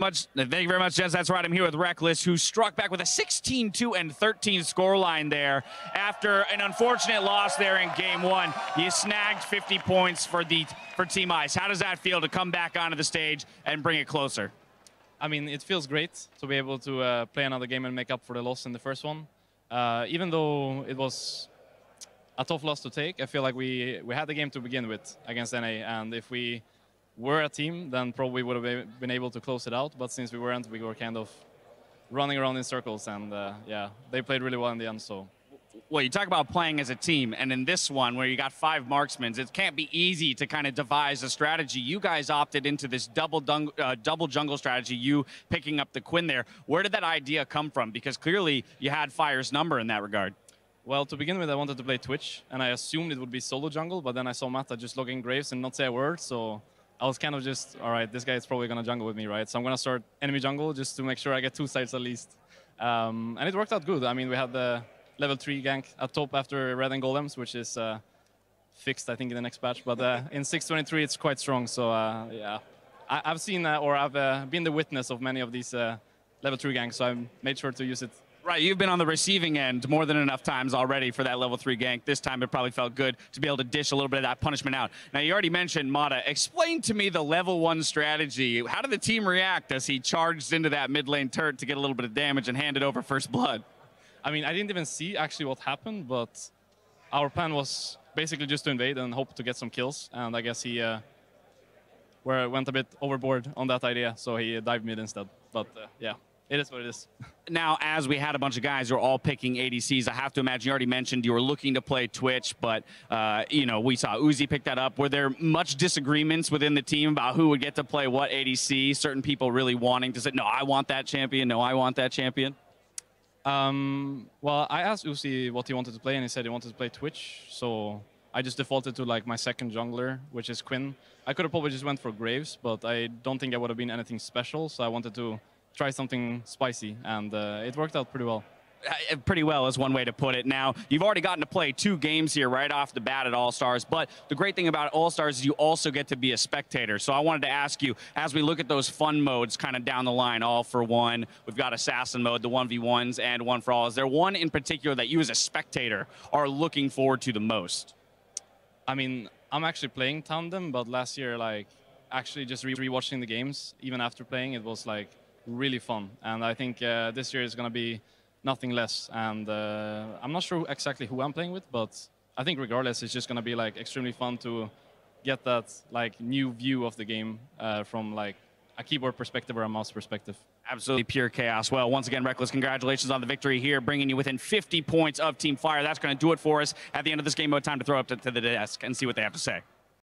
Thank you very much, Jens. That's right. I'm here with REKKLES, who struck back with a 16-2 and 13 scoreline there after an unfortunate loss there in Game 1. You snagged 50 points for Team Ice. How does that feel to come back onto the stage and bring it closer? I mean, it feels great to be able to play another game and make up for the loss in the first one. Even though it was a tough loss to take, I feel like we had the game to begin with against NA, and if we were a team, then probably would have been able to close it out. But since we weren't, we were kind of running around in circles, and yeah, they played really well in the end. So, well, you talk about playing as a team, and in this one where you got 5 marksmen, it can't be easy to kind of devise a strategy. You guys opted into this double jungle strategy, you picking up the Quinn there. Where did that idea come from? Because clearly you had Fire's number in that regard. Well, to begin with, I wanted to play Twitch, and I assumed it would be solo jungle, but then I saw Mata just logging Graves and not say a word, so I was kind of just, all right, this guy is probably going to jungle with me, right? So I'm going to start enemy jungle just to make sure I get 2 sides at least. And it worked out good. I mean, we had the level 3 gank at top after Red and Golems, which is fixed, I think, in the next patch. But in 6.23, it's quite strong. So, yeah, I've seen or I've been the witness of many of these level 3 ganks, so I made sure to use it. Right, you've been on the receiving end more than enough times already for that level 3 gank. This time it probably felt good to be able to dish a little bit of that punishment out. Now, you already mentioned Mata. Explain to me the level 1 strategy. How did the team react as he charged into that mid lane turret to get a little bit of damage and handed over first blood? I mean, I didn't even see actually what happened, but our plan was basically just to invade and hope to get some kills. And I guess he went a bit overboard on that idea, so he dived mid instead. But yeah. It is what it is. Now, as we had a bunch of guys who are all picking ADCs, I have to imagine you already mentioned you were looking to play Twitch, but you know, we saw Uzi pick that up. Were there much disagreements within the team about who would get to play what ADC? Certain people really wanting to say, no, I want that champion. No, I want that champion. Well, I asked Uzi what he wanted to play, and he said he wanted to play Twitch. So I just defaulted to like my second jungler, which is Quinn. I could have probably just went for Graves, but I don't think I would have been anything special. So I wanted to try something spicy, and it worked out pretty well. Pretty well is one way to put it. Now, you've already gotten to play 2 games here right off the bat at All-Stars, but the great thing about All-Stars is you also get to be a spectator. So I wanted to ask you, as we look at those fun modes kind of down the line, all for one, we've got Assassin mode, the 1v1s, and one for all. Is there one in particular that you as a spectator are looking forward to the most? I mean, I'm actually playing Tandem, but last year, like, actually just rewatching the games, even after playing, it was like really fun, and I think this year is going to be nothing less. And I'm not sure exactly who I'm playing with, but I think regardless, it's just going to be like extremely fun to get that like new view of the game from like a keyboard perspective or a mouse perspective. Absolutely pure chaos. Well, once again, REKKLES, congratulations on the victory here, bringing you within 50 points of Team Fire. That's going to do it for us at the end of this game mode. Time to throw up to the desk and see what they have to say.